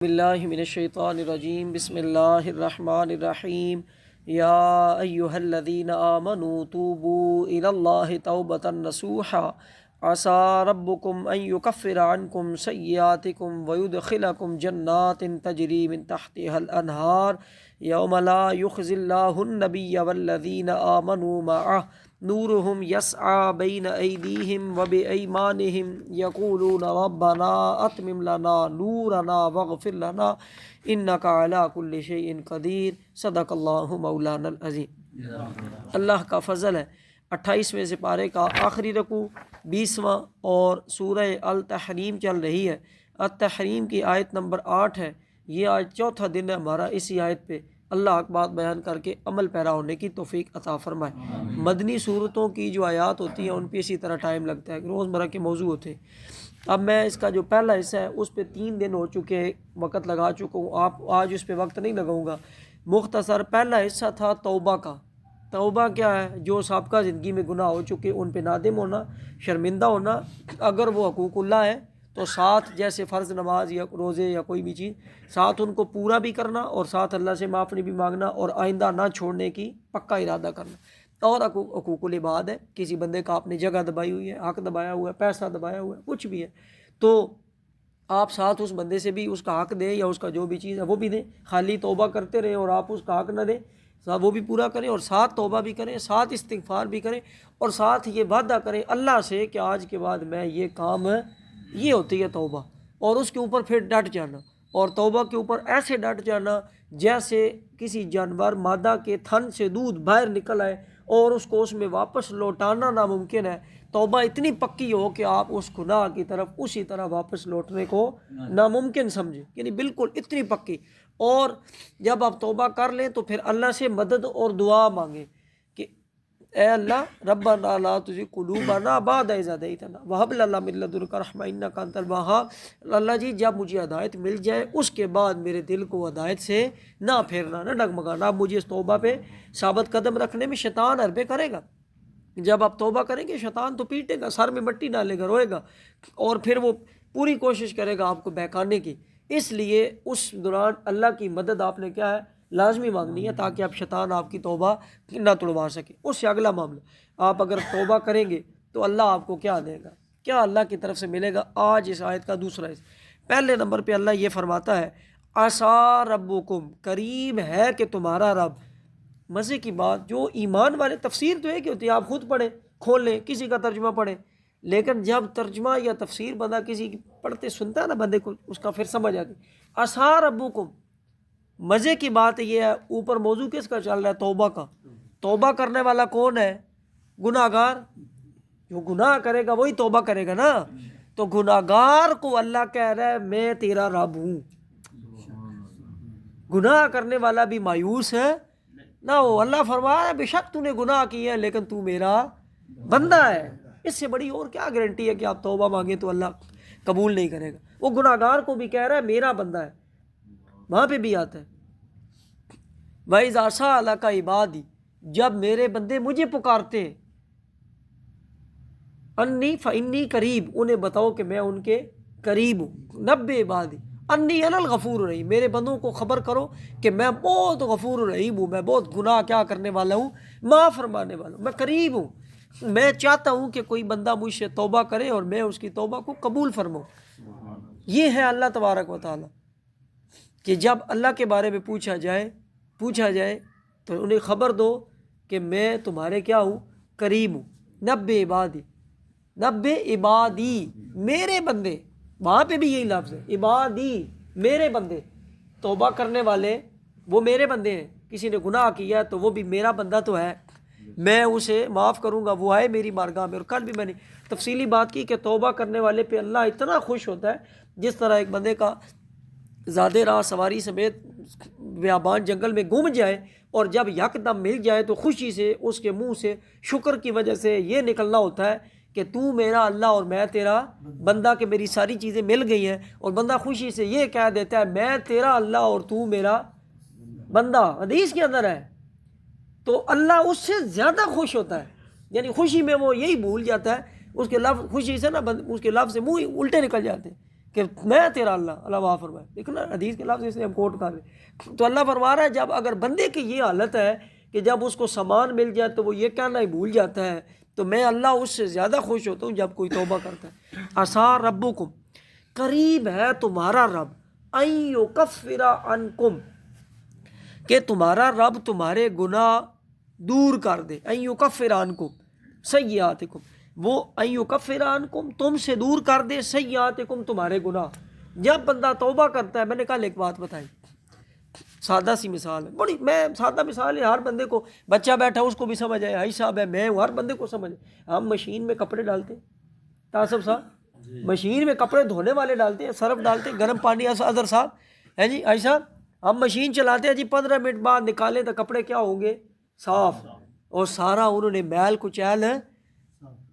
باللہ من الشیطان الرجیم بسم اللہ الرحمن الرحیم یا ایہا الذین آمنوا توبوا الی اللہ توبۃ نصوحا عسى ربکم ان یکفر عنکم سیئاتکم ویدخلکم جنات تجری من تحتها الانہار یوم لا یخزی اللہ النبی والذین آمنوا معہ نورهم يسعى بين أيديهم وبأيمانهم يقولون ربنا أتمم لنا نورنا واغفر لنا إنك على كل شيء قدير صدق اللہ مولانا العظیم۔ اللہ کا فضل ہے 28ویں سپارے کا آخری رکوع 20واں اور سورہ التحریم چل رہی ہے۔ التحریم کی آیت نمبر 8 ہے۔ یہ آج چوتھا دن ہے ہمارا اسی آیت پہ اللہ حق بات بیان کر کے عمل پیرا ہونے کی توفیق عطا فرمائے۔ مدنی صورتوں کی جو آیات ہوتی ہیں ان پہ اسی طرح ٹائم لگتا ہے، روزمرہ کے موضوع ہوتے ہیں۔ اب میں اس کا جو پہلا حصہ ہے اس پہ 3 دن ہو چکے، وقت لگا چکا ہوں، آج اس پہ وقت نہیں لگاؤں گا۔ مختصر پہلا حصہ تھا توبہ کا۔ توبہ کیا ہے؟ جو سابقہ زندگی میں گناہ ہو چکے ان پہ نادم ہونا، شرمندہ ہونا۔ اگر وہ حقوق اللہ ہے تو ساتھ جیسے فرض نماز یا روزے یا کوئی بھی چیز، ساتھ ان کو پورا بھی کرنا اور ساتھ اللہ سے معافی بھی مانگنا اور آئندہ نہ چھوڑنے کی پکا ارادہ کرنا۔ اور حقوق العباد ہے، کسی بندے کا آپ نے جگہ دبائی ہوئی ہے، حق دبایا ہوا ہے، پیسہ دبایا ہوا ہے، کچھ بھی ہے تو آپ ساتھ اس بندے سے بھی اس کا حق دیں یا اس کا جو بھی چیز ہے وہ بھی دیں۔ خالی توبہ کرتے رہیں اور آپ اس کا حق نہ دیں، وہ بھی پورا کریں اور ساتھ توبہ بھی کریں، ساتھ استغفار بھی کریں اور ساتھ یہ وعدہ کریں اللہ سے کہ آج کے بعد میں یہ کام، یہ ہوتی ہے توبہ، اور اس کے اوپر پھر ڈٹ جانا۔ اور توبہ کے اوپر ایسے ڈٹ جانا جیسے کسی جانور مادہ کے تھن سے دودھ باہر نکل آئے اور اس کو اس میں واپس لوٹانا ناممکن ہے۔ توبہ اتنی پکی ہو کہ آپ اس گناہ کی طرف اسی طرح واپس لوٹنے کو ناممکن سمجھیں، یعنی بالکل اتنی پکی۔ اور جب آپ توبہ کر لیں تو پھر اللہ سے مدد اور دعا مانگیں کہ اے اللہ ربنا لا تزغ قلوبنا بعد اذ ہدیتنا وہب لنا من لدنک رحمۃ انک انت الوہاب۔ اللہ جی جب مجھے ہدایت مل جائے اس کے بعد میرے دل کو ہدایت سے نہ پھیرنا، نہ ڈگمگانا۔ اب مجھے اس توبہ پہ ثابت قدم رکھنے میں شیطان حربے کرے گا۔ جب آپ توبہ کریں گے شیطان تو پیٹے گا، سر میں مٹی ڈالے گا، روئے گا اور پھر وہ پوری کوشش کرے گا آپ کو بہکانے کی۔ اس لیے اس دوران اللہ کی مدد آپ نے کیا ہے لازمی مانگنی ہے تاکہ آپ شیطان آپ کی توبہ نہ توڑوا سکے۔ اس سے اگلا معاملہ، آپ اگر توبہ کریں گے تو اللہ آپ کو کیا دے گا، کیا اللہ کی طرف سے ملے گا۔ آج اس آیت کا دوسرا حصہ، پہلے نمبر پہ اللہ یہ فرماتا ہے عسیٰ ربکم، قریب ہے کہ تمہارا رب۔ مزے کی بات، جو ایمان والے، تفسیر تو ایک ہی ہوتی ہے، آپ خود پڑھیں، کھول لیں، کسی کا ترجمہ پڑھیں، لیکن جب ترجمہ یا تفسیر بندہ کسی کی پڑھتے سنتا ہے نا بندے کو، اس کا پھر سمجھ آتی۔ عسیٰ ربکم، مزے کی بات یہ ہے اوپر موضوع کس کا چل رہا ہے؟ توبہ کا۔ توبہ کرنے والا کون ہے؟ گناہ گار۔ جو گناہ کرے گا وہی توبہ کرے گا نا۔ تو گناہ گار کو اللہ کہہ رہا ہے میں تیرا رب ہوں۔ گناہ کرنے والا بھی مایوس ہے نہ ہو، اللہ فرمایا ہے بے شک تو نے گناہ کیا ہے لیکن تو میرا بندہ ہے۔ اس سے بڑی اور کیا گارنٹی ہے کہ آپ توبہ مانگیں تو اللہ قبول نہیں کرے گا۔ وہ گناہ گار کو بھی کہہ رہا ہے میرا بندہ ہے، وہاں پہ بھی آتا ہے وَإِذَا سَأَلَكَ عِبَادِي، جب میرے بندے مجھے پکارتے ہیں، انی فإنی قریب، انہیں بتاؤ کہ میں ان کے قریب ہوں۔ نبّئ عبادی انی انا الغفور الرحیم، میرے بندوں کو خبر کرو کہ میں بہت غفور الرحیم ہوں، میں بہت گناہ کیا کرنے والا ہوں، معاف فرمانے والا ہوں، میں قریب ہوں۔ میں چاہتا ہوں کہ کوئی بندہ مجھ سے توبہ کرے اور میں اس کی توبہ کو قبول فرماؤں۔ یہ ہے اللہ تبارک و تعالیٰ کہ جب اللہ کے بارے میں پوچھا جائے تو انہیں خبر دو کہ میں تمہارے کیا ہوں، قریب ہوں۔ نبّئ عبادی، نبّئ عبادی، میرے بندے، وہاں پہ بھی یہی لفظ ہے عبادی، میرے بندے۔ توبہ کرنے والے وہ میرے بندے ہیں۔ کسی نے گناہ کیا تو وہ بھی میرا بندہ تو ہے، میں اسے معاف کروں گا، وہ آئے میری بارگاہ میں۔ اور کل بھی میں نے تفصیلی بات کی کہ توبہ کرنے والے پہ اللہ اتنا خوش ہوتا ہے جس طرح ایک بندے کا زادے راہ سواری سمیت بیابان جنگل میں گم جائے اور جب یکدم مل جائے تو خوشی سے اس کے منہ سے شکر کی وجہ سے یہ نکلنا ہوتا ہے کہ تو میرا اللہ اور میں تیرا بندہ، کہ میری ساری چیزیں مل گئی ہیں۔ اور بندہ خوشی سے یہ کہہ دیتا ہے میں تیرا اللہ اور تو میرا بندہ، حدیث کے اندر ہے۔ تو اللہ اس سے زیادہ خوش ہوتا ہے، یعنی خوشی میں وہ یہی بھول جاتا ہے، اس کے لفظ خوشی سے نا اس کے لفظ سے منہ الٹے نکل جاتے ہیں کہ میں تیرا اللہ معاف فرمائے. دیکھو نا حدیث کے لفظ سے ہم کوٹ کر رہے ہیں. تو اللہ فرما رہا ہے جب اگر بندے کی یہ حالت ہے کہ جب اس کو سامان مل جائے تو وہ یہ کہنا ہی بھول جاتا ہے، تو میں اللہ اس سے زیادہ خوش ہوتا ہوں جب کوئی توبہ کرتا ہے. عسیٰ ربکم، قریب ہے تمہارا رب، ان یکفر عنکم، کہ تمہارا رب تمہارے گناہ دور کر دے. ان یکفر عنکم سیئاتکم، وہ ان یکفر عنکم تم سے دور کر دے، سیئاتکم تمہارے گناہ. جب بندہ توبہ کرتا ہے، میں نے کل ایک بات بتائی، سادہ سی مثال ہے، بڑی میں سادہ مثال ہے، ہر بندے کو، بچہ بیٹھا اس کو بھی سمجھ آئے، حاجی صاحب ہے، میں ہوں، ہر بندے کو سمجھ. ہم مشین میں کپڑے ڈالتے ہیں، تاصف صاحب مشین میں کپڑے دھونے والے ڈالتے ہیں، سرف ڈالتے ہیں، گرم پانی، اظہر صاحب ہے جی، حاجی صاحب ہم مشین چلاتے ہیں جی، 15 منٹ بعد نکالیں تو کپڑے کیا ہوں گے؟ صاف. اور سارا انہوں نے میل کچیل ہے.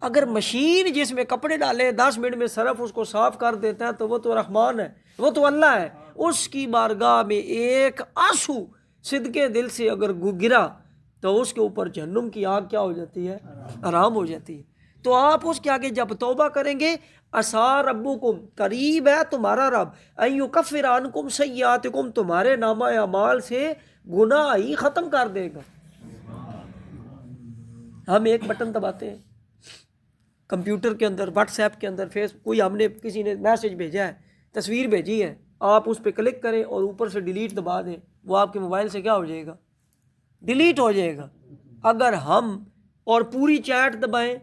اگر مشین جس میں کپڑے ڈالے 10 منٹ میں صرف اس کو صاف کر دیتا ہے تو وہ تو رحمان ہے، وہ تو اللہ ہے. اس کی بارگاہ میں ایک آنسو صدقے دل سے اگر گرا تو اس کے اوپر جہنم کی آگ کیا ہو جاتی ہے؟ آرام ہو جاتی ہے. تو آپ اس کے آگے جب توبہ کریں گے، عسیٰ ربکم، قریب ہے تمہارا رب، ان یکفر عنکم سیئاتکم، تمہارے نامہ اعمال سے گناہ ہی ختم کر دے گا. ہم ایک بٹن دباتے ہیں کمپیوٹر کے اندر، واٹس ایپ کے اندر، کوئی ہم نے کسی نے میسج بھیجا ہے، تصویر بھیجی ہے، آپ اس پہ کلک کریں اور اوپر سے ڈیلیٹ دبا دیں، وہ آپ کے موبائل سے کیا ہو جائے گا؟ ڈیلیٹ ہو جائے گا. اگر ہم اور پوری چیٹ دبائیں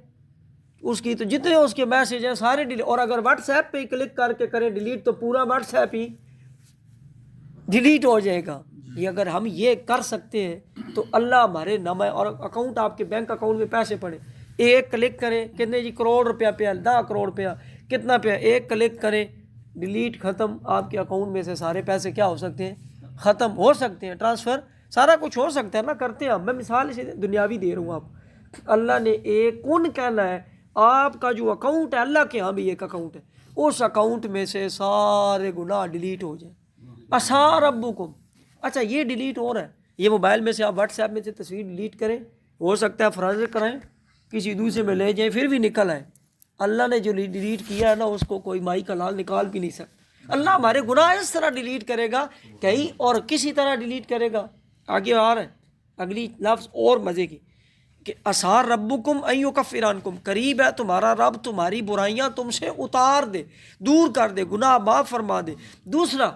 اس کی تو جتنے اس کے میسج ہیں سارے ڈیلیٹ، اور اگر واٹس ایپ پہ کلک کر کے کریں ڈیلیٹ تو پورا واٹس ایپ ہی ڈیلیٹ ہو جائے گا. یہ اگر ہم یہ کر سکتے ہیں تو اللہ ہمارے نامہ اور اکاؤنٹ، آپ کے بینک اکاؤنٹ میں پیسے پڑے، ایک کلک کریں، کتنے جی؟ کروڑ روپیہ پہ، 10 کروڑ روپیہ کتنا پہ، ایک کلک کریں ڈیلیٹ، ختم. آپ کے اکاؤنٹ میں سے سارے پیسے کیا ہو سکتے ہیں؟ ختم ہو سکتے ہیں، ٹرانسفر سارا کچھ ہو سکتا ہے نا، کرتے ہیں. میں مثال اسے دنیاوی دے رہا ہوں آپ. اللہ نے ایک کن کہنا ہے، آپ کا جو اکاؤنٹ ہے، اللہ کے ہاں بھی ایک اکاؤنٹ ہے، اس اکاؤنٹ میں سے سارے گناہ ڈیلیٹ ہو جائیں. عسیٰ ربکم، اچھا یہ ڈیلیٹ ہو رہا ہے، یہ موبائل میں سے آپ واٹس ایپ میں سے تصویر ڈیلیٹ کریں، ہو سکتا ہے فرض کرائیں، کسی دوسرے میں لے جائیں، پھر بھی نکل آئے. اللہ نے جو ڈیلیٹ کیا ہے نا، اس کو کوئی مائی کا لال نکال بھی نہیں سکتا. اللہ ہمارے گناہ اس طرح ڈیلیٹ کرے گا، کہیں اور کسی طرح ڈیلیٹ کرے گا. آگے آ رہا ہے اگلی لفظ اور مزے کی، کہ عسیٰ ربکم ان یکفر عنکم، قریب ہے تمہارا رب تمہاری برائیاں تم سے اتار دے، دور کر دے، گناہ معاف فرما دے. دوسرا،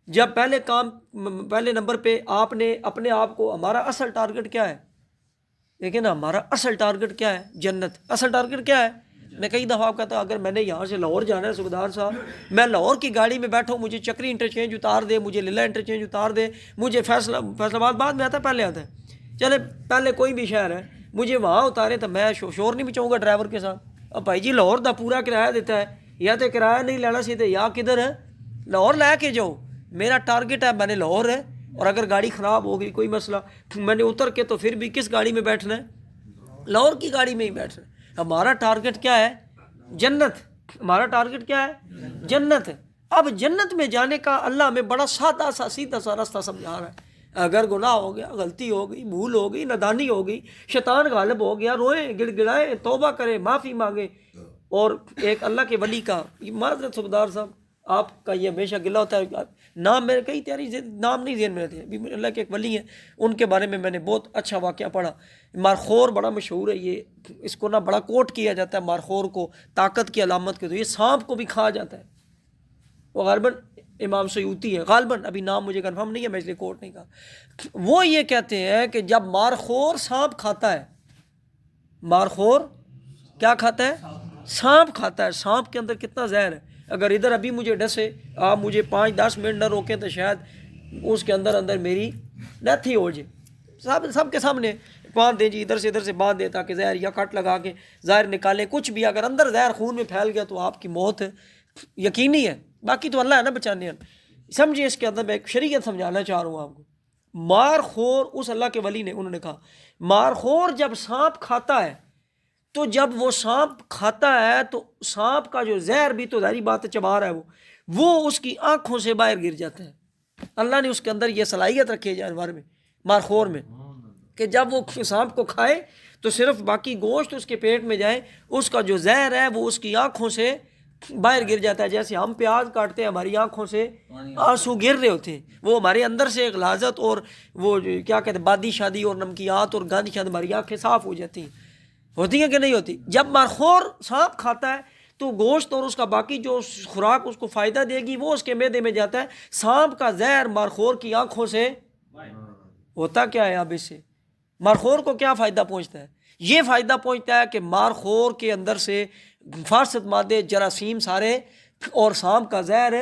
جب پہلے نمبر پہ آپ نے اپنے آپ کو، ہمارا اصل ٹارگٹ کیا ہے؟ دیکھیں نا، ہمارا اصل ٹارگٹ کیا ہے؟ جنت. اصل ٹارگٹ کیا ہے؟ میں کئی دفعہ آپ کہتا ہوں، اگر میں نے یہاں سے لاہور جانا ہے صوبیدار صاحب، میں لاہور کی گاڑی میں بیٹھا ہوں، مجھے چکری انٹرچینج اتار دے، مجھے للہ انٹرچینج اتار دے، مجھے فیصل آباد بعد میں آتا ہے، پہلے آتا ہے، چلے پہلے کوئی بھی شہر ہے، مجھے وہاں اتارے تو میں شور نہیں مچاؤں گا ڈرائیور کے ساتھ. اب بھائی جی لاہور دا پورا کرایہ دیتا ہے، یا تو کرایہ نہیں لینا سیدھے، یا کدھر ہے لاہور لے کے جاؤ. میرا ٹارگٹ ہے، میں نے لاہور ہے، اور اگر گاڑی خراب ہو گئی کوئی مسئلہ، میں نے اتر کے تو پھر بھی کس گاڑی میں بیٹھنا ہے؟ لاہور کی گاڑی میں ہی بیٹھنا ہے. ہمارا ٹارگٹ کیا ہے؟ جنت. ہمارا ٹارگٹ کیا ہے؟ جنت ہے. اب جنت میں جانے کا اللہ ہمیں بڑا سادہ سا سیدھا سا راستہ سمجھا رہا ہے. اگر گناہ ہو گیا، غلطی ہو گئی، بھول ہو گئی، نادانی ہو گئی، شیطان غالب ہو گیا، روئیں، گڑ گڑائیں، توبہ کریں، معافی مانگیں. اور ایک اللہ کے ولی کا معذرت صوبیدار صاحب، آپ کا یہ ہمیشہ گلہ ہوتا ہے، نام میرے کئی تیاری نام نہیں ذہن میں رہتے ہیں. ابھی اللہ کے ایک ولی ہیں، ان کے بارے میں میں نے بہت اچھا واقعہ پڑھا. مارخور بڑا مشہور ہے، یہ اس کو نا بڑا کوٹ کیا جاتا ہے مارخور کو طاقت کی علامت کے. تو یہ سانپ کو بھی کھا جاتا ہے. وہ غالباً امام سیوطی ہے، غالباً، ابھی نام مجھے کنفرم نہیں ہے، میں اس لیے کوٹ نہیں کہا. وہ یہ کہتے ہیں کہ جب مارخور سانپ کھاتا ہے، مارخور کیا کھاتا ہے؟ سانپ کھاتا ہے. سانپ کے اندر کتنا زہر ہے، اگر ادھر ابھی مجھے ڈسے، آپ مجھے 5-10 منٹ نہ روکیں تو شاید اس کے اندر میری ڈیتھ ہی ہو جائے. سب کے سامنے باندھ دیں جی، ادھر سے باندھ دیں تاکہ زہر یا کٹ لگا کے زہر نکالیں. کچھ بھی اگر اندر زہر خون میں پھیل گیا تو آپ کی موت یقینی ہے. باقی تو اللہ ہے نا بچانے. سمجھے اس کے اندر میں ایک شریعت سمجھانا چاہ رہا ہوں آپ کو. مارخور، اس اللہ کے ولی نے، انہوں نے کہا مارخور جب سانپ کھاتا ہے، تو جب وہ سانپ کھاتا ہے تو سانپ کا جو زہر بھی تو ظاہری بات چبا رہا ہے، وہ اس کی آنکھوں سے باہر گر جاتا ہے. اللہ نے اس کے اندر یہ صلاحیت رکھی ہے جانور میں، مارخور میں، کہ جب وہ سانپ کو کھائے تو صرف باقی گوشت اس کے پیٹ میں جائے، اس کا جو زہر ہے وہ اس کی آنکھوں سے باہر گر جاتا ہے. جیسے ہم پیاز کاٹتے ہیں ہماری آنکھوں سے آنسو گر رہے ہوتے ہیں, وہ ہمارے اندر سے غلاظت اور وہ کیا کہتے ہیں بادی شادی اور نمکیات اور گاندھی شادی, ہماری آنکھیں صاف ہو جاتی ہیں. ہوتی ہیں کہ نہیں ہوتی؟ جب مارخور سانپ کھاتا ہے تو گوشت اور اس کا باقی جو خوراک اس کو فائدہ دے گی وہ اس کے معدے میں جاتا ہے. سانپ کا زہر مارخور کی آنکھوں سے ہوتا کیا ہے؟ اب اس سے مارخور کو کیا فائدہ پہنچتا ہے؟ یہ فائدہ پہنچتا ہے کہ مارخور کے اندر سے فاسد مادے جراثیم سارے اور سانپ کا زہر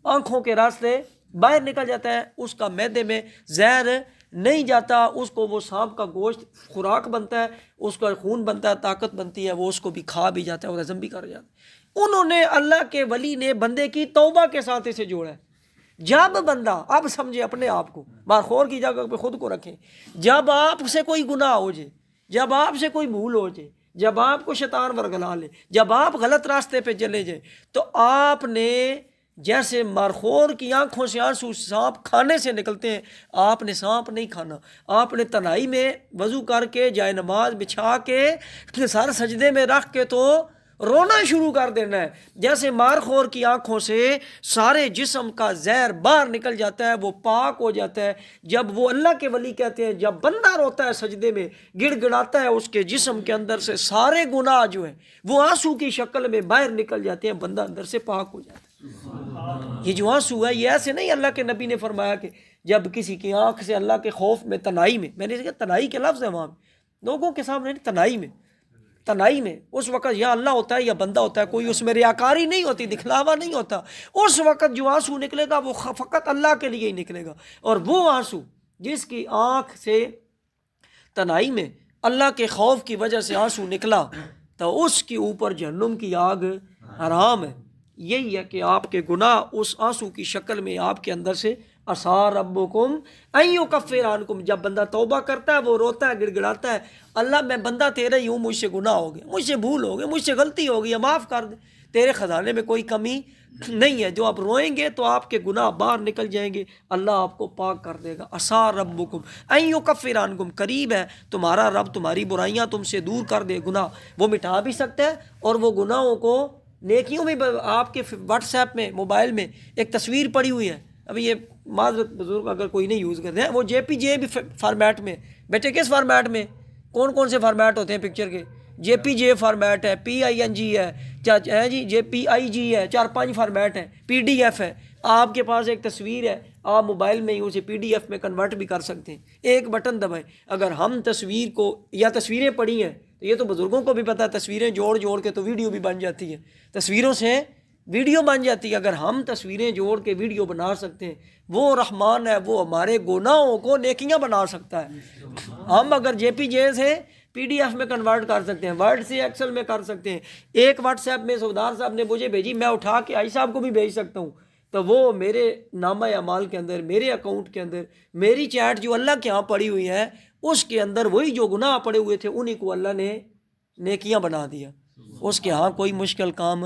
آنکھوں کے راستے باہر نکل جاتا ہے. اس کا معدے میں زہر نہیں جاتا, اس کو وہ سانپ کا گوشت خوراک بنتا ہے, اس کا خون بنتا ہے, طاقت بنتی ہے, وہ اس کو بھی کھا بھی جاتا ہے اور ہضم بھی کر جاتا ہے. انہوں نے اللہ کے ولی نے بندے کی توبہ کے ساتھ اسے جوڑا ہے. جب بندہ, اب سمجھے اپنے آپ کو, مارخور کی جگہ پہ خود کو رکھیں, جب آپ سے کوئی گناہ ہو جائے, جب آپ سے کوئی بھول ہو جائے, جب آپ کو شیطان ورگلا لے, جب آپ غلط راستے پہ چلے جائیں, تو آپ نے جیسے مارخور کی آنکھوں سے آنسو سانپ کھانے سے نکلتے ہیں, آپ نے سانپ نہیں کھانا. آپ نے تنہائی میں وضو کر کے جائے نماز بچھا کے سر سجدے میں رکھ کے تو رونا شروع کر دینا ہے. جیسے مارخور کی آنکھوں سے سارے جسم کا زہر باہر نکل جاتا ہے, وہ پاک ہو جاتا ہے. جب وہ اللہ کے ولی کہتے ہیں جب بندہ روتا ہے سجدے میں گڑ گڑاتا ہے, اس کے جسم کے اندر سے سارے گناہ جو ہیں وہ آنسو کی شکل میں باہر نکل جاتے ہیں, بندہ اندر سے پاک ہو جاتا ہے. یہ جو آنسو ہے یہ ایسے نہیں, اللہ کے نبی نے فرمایا کہ جب کسی کی آنکھ سے اللہ کے خوف میں تنہائی میں, میں نے کہا تنہائی کے لفظ ہے وہاں لوگوں کے سامنے, تنہائی میں اس وقت یا اللہ ہوتا ہے یا بندہ ہوتا ہے, کوئی اس میں ریاکاری نہیں ہوتی, دکھلاوا نہیں ہوتا. اس وقت جو آنسو نکلے گا وہ فقط اللہ کے لیے ہی نکلے گا. اور وہ آنسو جس کی آنکھ سے تنہائی میں اللہ کے خوف کی وجہ سے آنسو نکلا تو اس کے اوپر جہنم کی آگ حرام ہے. یہی ہے کہ آپ کے گناہ اس آنسو کی شکل میں آپ کے اندر سے عسیٰ ربکم ان یکفر عنکم, جب بندہ توبہ کرتا ہے وہ روتا ہے, گڑ گڑاتا ہے, اللہ میں بندہ تیرا ہی ہوں, مجھ سے گناہ ہو گیا, مجھ سے بھول ہو گئی, مجھ سے غلطی ہو گئی, معاف کر دے, تیرے خزانے میں کوئی کمی نہیں ہے. جو آپ روئیں گے تو آپ کے گناہ باہر نکل جائیں گے, اللہ آپ کو پاک کر دے گا. عسیٰ ربکم ان یکفر عنکم, قریب ہے تمہارا رب تمہاری برائیاں تم سے دور کر دے. گناہ وہ مٹا بھی سکتا ہے, اور وہ گناہوں کو نیکیوں میں. آپ کے واٹس ایپ میں موبائل میں ایک تصویر پڑی ہوئی ہے, ابھی یہ معذرت بزرگ اگر کوئی نہیں یوز کرتے ہیں, وہ جے پی جے بھی فارمیٹ میں. بیٹے کس فارمیٹ میں؟ کون سے فارمیٹ ہوتے ہیں پکچر کے؟ جے پی جے فارمیٹ ہے, PING ہے جی, JPIG ہے, 4-5 فارمیٹ ہیں, PDF ہے. آپ کے پاس ایک تصویر ہے, آپ موبائل میں ہی اسے PDF میں کنورٹ بھی کر سکتے ہیں, ایک بٹن دبائیں. اگر ہم تصویر کو یا تصویریں پڑی ہیں تو یہ تو بزرگوں کو بھی پتہ ہے, تصویریں جوڑ کے تو ویڈیو بھی بن جاتی ہے, تصویروں سے ویڈیو بن جاتی ہے. اگر ہم تصویریں جوڑ کے ویڈیو بنا سکتے ہیں, وہ رحمان ہے, وہ ہمارے گناہوں کو نیکیاں بنا سکتا ہے. ہم اگر JPG سے PDF میں کنورٹ کر سکتے ہیں, ورڈ سے ایکسل میں کر سکتے ہیں. ایک واٹس ایپ میں سردار صاحب نے مجھے بھیجی, میں اٹھا کے آئی صاحب کو بھی بھیج سکتا ہوں, تو وہ میرے نامہ اعمال کے اندر, میرے اکاؤنٹ کے اندر, میری چیٹ جو اللہ کے ہاں پڑی ہوئی ہے اس کے اندر وہی جو گناہ پڑے ہوئے تھے انہی کو اللہ نے نیکیاں بنا دیا. اس کے ہاں کوئی مشکل کام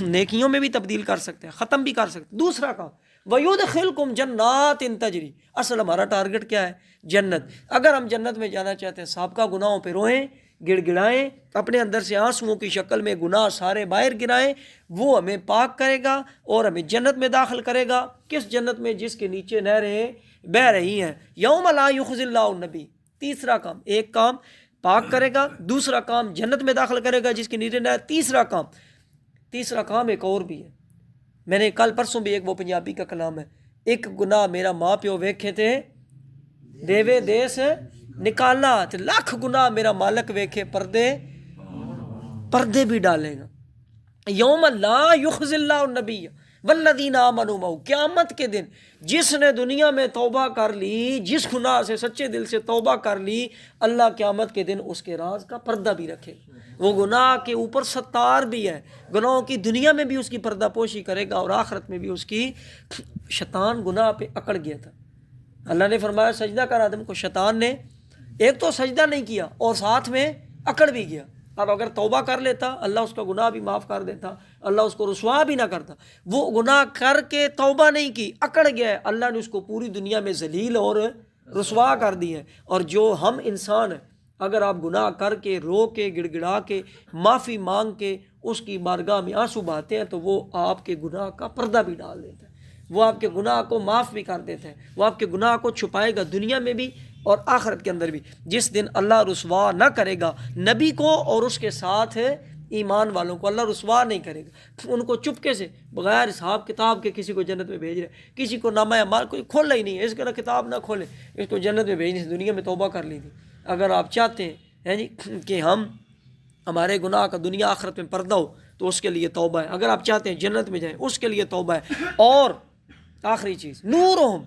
نیکیوں میں بھی تبدیل کر سکتے ہیں, ختم بھی کر سکتے ہیں. دوسرا کام وَيُدْخِلْكُمْ جَنَّاتٍ تَجْرِي, اصل ہمارا ٹارگٹ کیا ہے؟ جنت. اگر ہم جنت میں جانا چاہتے ہیں, سابقہ گناہوں پہ روئیں, گڑ گڑائیں, اپنے اندر سے آنسوؤں کی شکل میں گناہ سارے باہر گرائیں, وہ ہمیں پاک کرے گا اور ہمیں جنت میں داخل کرے گا. کس جنت میں؟ جس کے نیچے نہریں بہہ رہی ہیں. یوم لا یخزی اللہ النبی. تیسرا کام, ایک کام پاک کرے گا, دوسرا کام جنت میں داخل کرے گا جس کے نیچے نہر, تیسرا کام ایک اور بھی ہے. میں نے کل پرسوں بھی ایک وہ پنجابی کا کلام ہے, ایک گناہ میرا ماں پیو ویکھے تھے دیوے دیس نکالا, لاکھ گناہ میرا مالک ویکھے پردے بھی ڈالے گا. یوم لا یخزی اللہ النبی والذین آمنوا معہ, قیامت کے دن جس نے دنیا میں توبہ کر لی, جس گناہ سے سچے دل سے توبہ کر لی, اللہ قیامت کے دن اس کے راز کا پردہ بھی رکھے. وہ گناہ کے اوپر ستار بھی ہے, گناہوں کی دنیا میں بھی اس کی پردہ پوشی کرے گا اور آخرت میں بھی اس کی. شیطان گناہ پہ اکڑ گیا تھا, اللہ نے فرمایا سجدہ کر آدم کو, شیطان نے ایک تو سجدہ نہیں کیا اور ساتھ میں اکڑ بھی گیا. اب اگر توبہ کر لیتا اللہ اس کا گناہ بھی معاف کر دیتا, اللہ اس کو رسوا بھی نہ کرتا. وہ گناہ کر کے توبہ نہیں کی, اکڑ گیا ہے, اللہ نے اس کو پوری دنیا میں ذلیل اور رسوا کر دی ہے. اور جو ہم انسان ہیں اگر آپ گناہ کر کے رو کے گڑ گڑا کے معافی مانگ کے اس کی بارگاہ میں آنسو بہاتے ہیں تو وہ آپ کے گناہ کا پردہ بھی ڈال دیتا ہے، وہ آپ کے گناہ کو معاف بھی کر دیتا ہے، وہ آپ کے گناہ کو چھپائے گا دنیا میں بھی اور آخرت کے اندر بھی۔ جس دن اللہ رسوا نہ کرے گا نبی کو اور اس کے ساتھ ایمان والوں کو، اللہ رسوا نہیں کرے گا، ان کو چپکے سے بغیر حساب کتاب کے کسی کو جنت میں بھیج رہے، کسی کو نامہ اعمال کوئی کھولا ہی نہیں ہے، اس کا کتاب نہ کھولے، اس کو جنت میں بھیجنے سے دنیا میں توبہ کر لی تھی۔ اگر آپ چاہتے ہیں جی کہ ہمارے گناہ کا دنیا آخرت میں پردہ ہو تو اس کے لیے توبہ ہے، اگر آپ چاہتے ہیں جنت میں جائیں اس کے لیے توبہ ہے، اور آخری چیز نورہم،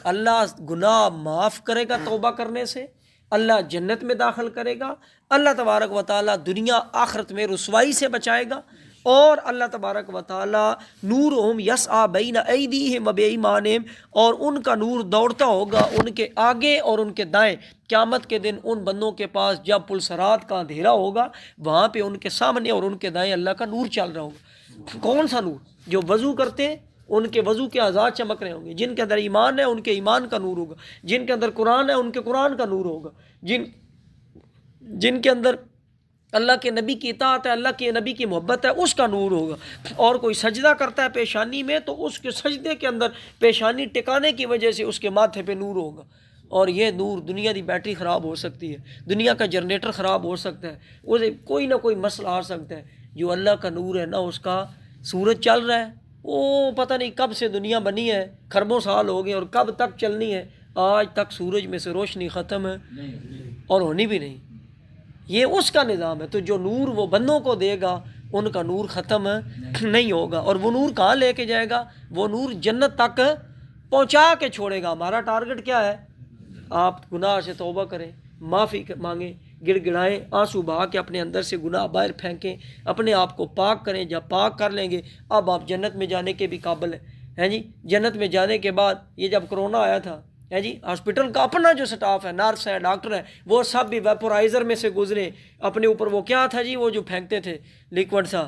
اللہ گناہ معاف کرے گا توبہ کرنے سے، اللہ جنت میں داخل کرے گا، اللہ تبارک و تعالیٰ دنیا آخرت میں رسوائی سے بچائے گا، اور اللہ تبارک و تعالیٰ نورہم یسعی بین ایدیہم و بایمانہم، اور ان کا نور دوڑتا ہوگا ان کے آگے اور ان کے دائیں۔ قیامت کے دن ان بندوں کے پاس جب پلسرات کا اندھیرا ہوگا وہاں پہ ان کے سامنے اور ان کے دائیں اللہ کا نور چل رہا ہوگا۔ کون سا نور؟ جو وضو کرتے ہیں ان کے وضو کے اعضاء چمک رہے ہوں گے، جن کے اندر ایمان ہے ان کے ایمان کا نور ہوگا، جن کے اندر قرآن ہے ان کے قرآن کا نور ہوگا، جن کے اندر اللہ کے نبی کی اطاعت ہے، اللہ کے نبی کی محبت ہے، اس کا نور ہوگا۔ اور کوئی سجدہ کرتا ہے پیشانی میں تو اس کے سجدے کے اندر پیشانی ٹکانے کی وجہ سے اس کے ماتھے پہ نور ہوگا۔ اور یہ نور، دنیا کی بیٹری خراب ہو سکتی ہے، دنیا کا جنریٹر خراب ہو سکتا ہے، اسے کوئی نہ کوئی مسئلہ آ سکتا ہے، جو اللہ کا نور ہے نا اس کا سورج چل رہا ہے، وہ پتہ نہیں کب سے دنیا بنی ہے، خربوں سال ہو گئے اور کب تک چلنی ہے، آج تک سورج میں سے روشنی ختم ہے اور ہونی بھی نہیں۔ یہ اس کا نظام ہے، تو جو نور وہ بندوں کو دے گا ان کا نور ختم نہیں ہوگا، اور وہ نور کہاں لے کے جائے گا؟ وہ نور جنت تک پہنچا کے چھوڑے گا۔ ہمارا ٹارگٹ کیا ہے؟ آپ گناہ سے توبہ کریں، معافی مانگیں، گڑ گڑائیں، آنسو بہا کے اپنے اندر سے گناہ باہر پھینکیں، اپنے آپ کو پاک کریں۔ جب پاک کر لیں گے اب آپ جنت میں جانے کے بھی قابل ہیں جی۔ جنت میں جانے کے بعد یہ جب کرونا آیا تھا جی، ہاسپٹل کا اپنا جو سٹاف ہے، نرس ہے، ڈاکٹر ہے، وہ سب بھی ویپورائزر میں سے گزرے، اپنے اوپر وہ کیا تھا جی وہ جو پھینکتے تھے لیکوڈ سا،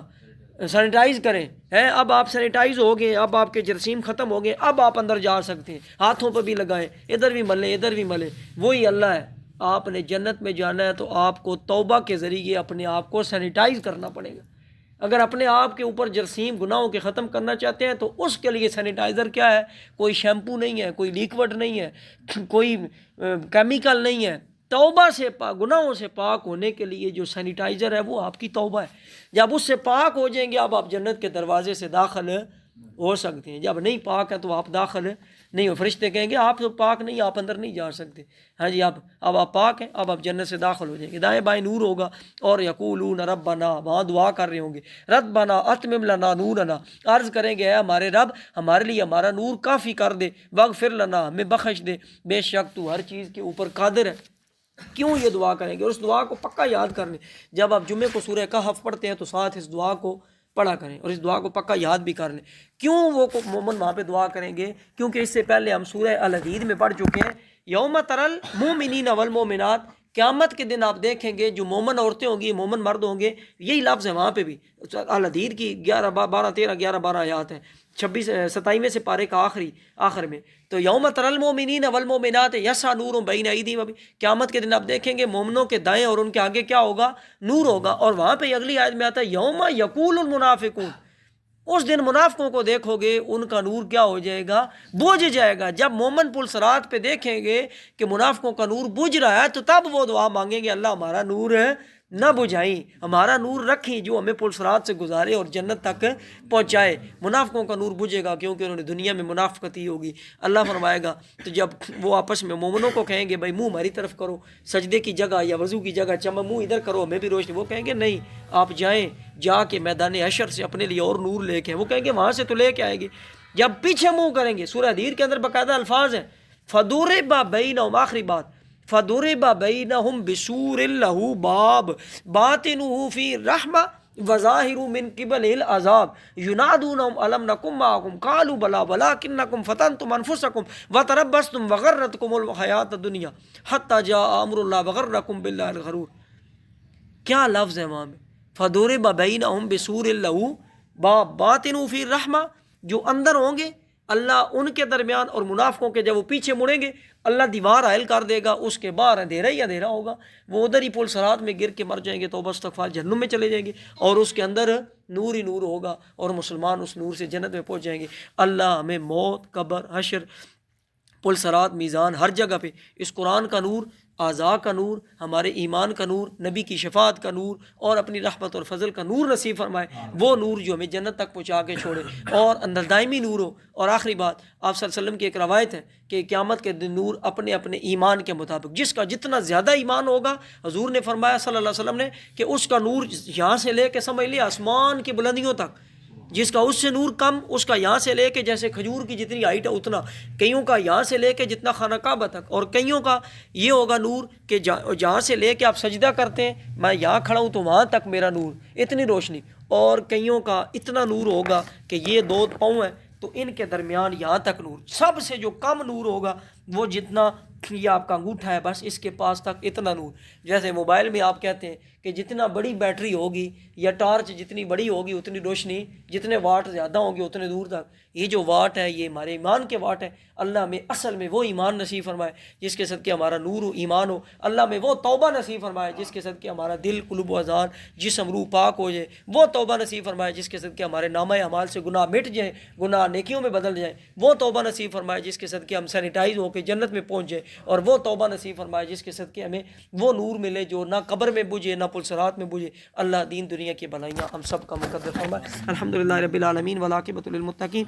سینیٹائز کریں ہیں۔ اب آپ سینیٹائز ہو گئے، اب آپ کے جراثیم ختم ہو گئے، اب آپ اندر جا سکتے ہیں، ہاتھوں پہ بھی لگائیں، ادھر بھی ملیں ادھر بھی ملیں، وہی اللہ ہے۔ آپ نے جنت میں جانا ہے تو آپ کو توبہ کے ذریعے اپنے آپ کو سینیٹائز کرنا پڑے گا۔ اگر اپنے آپ کے اوپر جراثیم گناہوں کے ختم کرنا چاہتے ہیں تو اس کے لیے سینیٹائزر کیا ہے؟ کوئی شیمپو نہیں ہے، کوئی لیکوڈ نہیں ہے، کوئی کیمیکل نہیں ہے۔ توبہ سے گناہوں سے پاک ہونے کے لیے جو سینیٹائزر ہے وہ آپ کی توبہ ہے۔ جب اس سے پاک ہو جائیں گے اب آپ جنت کے دروازے سے داخل ہو سکتے ہیں، جب نہیں پاک ہے تو آپ داخل نہیں ہو۔ فرشتے کہیں گے آپ تو پاک نہیں، آپ اندر نہیں جا سکتے۔ ہاں جی، اب آپ پاک ہیں، اب آپ جنت سے داخل ہو جائیں گے۔ دائیں بائیں نور ہوگا، اور یقولون ربنا، وہاں دعا کر رہے ہوں گے، ربنا اتمم لنا نورنا، عرض کریں گے اے ہمارے رب ہمارے لیے ہمارا نور کافی کر دے، واغفر لنا، ہمیں بخش دے، بے شک تو ہر چیز کے اوپر قادر ہے۔ کیوں یہ دعا کریں گے؟ اور اس دعا کو پکا یاد کر لیں۔ جب آپ جمعے کو سورہ کہف پڑھتے ہیں تو ساتھ اس دعا کو پڑھا کریں اور اس دعا کو پکا یاد بھی کر لیں۔ کیوں وہ مومن وہاں پہ دعا کریں گے؟ کیونکہ اس سے پہلے ہم سورہ الحدید میں پڑھ چکے ہیں، یوم ترل مومنین والمومنات، قیامت کے دن آپ دیکھیں گے جو مومن عورتیں ہوں گی، مومن مرد ہوں گے، یہی لفظ ہے وہاں پہ بھی۔ الحدید کی 11 آیات ہیں، 27 سے پارے کا آخر میں۔ تو یوم ترى المؤمنین والمؤمنات یسعی نورهم بین ایدیہم، قیامت کے دن آپ دیکھیں گے مومنوں کے دائیں اور ان کے آگے کیا ہوگا؟ نور ہوگا۔ اور وہاں پہ اگلی آیت میں آتا ہے یوم یقول المنافقون، اس دن منافقوں کو دیکھو گے ان کا نور کیا ہو جائے گا؟ بجھ جائے گا۔ جب مومن پلسرات پہ دیکھیں گے کہ منافقوں کا نور بجھ رہا ہے تو تب وہ دعا مانگیں گے اللہ ہمارا نور نہ بجھائیں، ہمارا نور رکھیں جو ہمیں پلسرات سے گزارے اور جنت تک پہنچائے۔ منافقوں کا نور بجھے گا کیونکہ انہوں نے دنیا میں منافقت ہی ہوگی۔ اللہ فرمائے گا تو جب وہ آپس میں مومنوں کو کہیں گے بھائی منہ ہماری طرف کرو، سجدے کی جگہ یا وضو کی جگہ منہ ادھر کرو ہمیں بھی روشنی، وہ کہیں گے نہیں، آپ جائیں، جا کے میدان حشر سے اپنے لیے اور نور لے کے، وہ کہیں گے وہاں سے تو لے کے آئے گے۔ جب پیچھے منہ کریں گے، سورہ حدید کے اندر باقاعدہ الفاظ ہیں فَضُرِبَ بَيْنَهُمْ، آخری بات فَضُرِبَ بَيْنَهُمْ بِسُورٍ لَهُ بَابٌ بَاطِنُهُ فِيهِ الرَّحْمَةُ وَظَاهِرُهُ مِنْ قِبَلِهِ الْعَذَابُ يُنَادُونَهُمْ أَلَمْ نَكُن مَّعَكُمْ قَالُوا بَلَىٰ وَلَٰكِنَّكُمْ فَتَنتُمْ أَنفُسَكُمْ وَتَرَبَّصْتُمْ وَغَرَّتْكُمُ الْحَيَاةُ الدُّنْيَا حَتَّىٰ جَاءَ أَمْرُ اللَّهِ وَغَرَّكُم بِاللَّهِ الْغَرُورُ۔ کیا لفظ ہے وہاں میں، فَضُرِبَ بَيْنَهُمْ بِسُورٍ لَهُ بَابٌ بَاطِنُهُ فِيهِ الرَّحْمَةُ، جو اندر ہوں گے اللہ ان کے درمیان اور منافقوں کے جب وہ پیچھے مڑیں گے اللہ دیوار حائل کر دے گا، اس کے باہر اندھیرا ہی اندھیرا ہوگا، وہ ادھر ہی پل صراط میں گر کے مر جائیں گے، توبہ استغفار، جہنم میں چلے جائیں گے، اور اس کے اندر نور ہی نور ہوگا اور مسلمان اس نور سے جنت میں پہنچ جائیں گے۔ اللہ ہمیں موت، قبر، حشر، پل صراط، میزان، ہر جگہ پہ اس قرآن کا نور، اعضاء کا نور، ہمارے ایمان کا نور، نبی کی شفاعت کا نور اور اپنی رحمت اور فضل کا نور نصیب فرمائے، وہ نور جو ہمیں جنت تک پہنچا کے چھوڑے اور اندر دائمی نور ہو۔ اور آخری بات، آپ صلی اللہ علیہ وسلم کی ایک روایت ہے کہ قیامت کے دن نور اپنے اپنے ایمان کے مطابق، جس کا جتنا زیادہ ایمان ہوگا، حضور نے فرمایا صلی اللہ علیہ وسلم نے کہ اس کا نور یہاں سے لے کے سمجھ لیا آسمان کی بلندیوں تک، جس کا اس سے نور کم، اس کا یہاں سے لے کے جیسے کھجور کی جتنی ہائٹ ہے اتنا، کئیوں کا یہاں سے لے کے جتنا خانہ کعبہ تک، اور کئیوں کا یہ ہوگا نور کہ جہاں سے لے کے آپ سجدہ کرتے ہیں میں یہاں کھڑا ہوں تو وہاں تک میرا نور، اتنی روشنی، اور کئیوں کا اتنا نور ہوگا کہ یہ 2 پاؤں ہیں تو ان کے درمیان یہاں تک نور، سب سے جو کم نور ہوگا وہ جتنا یہ آپ کا انگوٹھا ہے بس اس کے پاس تک اتنا نور۔ جیسے موبائل میں آپ کہتے ہیں کہ جتنا بڑی بیٹری ہوگی یا ٹارچ جتنی بڑی ہوگی اتنی روشنی، جتنے واٹ زیادہ ہوں گے اتنے دور تک، یہ جو واٹ ہے یہ ہمارے ایمان کے واٹ ہے۔ اللہ میں اصل میں وہ ایمان نصیب فرمائے جس کے صدقے ہمارا نور و ایمان ہو، اللہ میں وہ توبہ نصیب فرمائے جس کے صدقے ہمارا دل، قلب و اذان، جسم، روح پاک ہو جائے، وہ توبہ نصیب فرمائے جس کے صدقے ہمارے نامہ اعمال سے گناہ مٹ جائیں، گناہ نیکیوں میں بدل جائیں، وہ توبہ نصیب فرمائے جس کے صدقے ہم سینیٹائز ہو کے جنت میں پہنچ جائیں، اور وہ توبہ نصیب فرمائے جس کے صدقے ہمیں وہ نور ملے جو نہ قبر میں بجھے نہ پل صراط میں بجھے۔ اللہ دین دنیا کی بھلائیاں ہم سب کا مقدر فرمائے۔ الحمدللہ رب العالمین والعاقبۃ للمتقین۔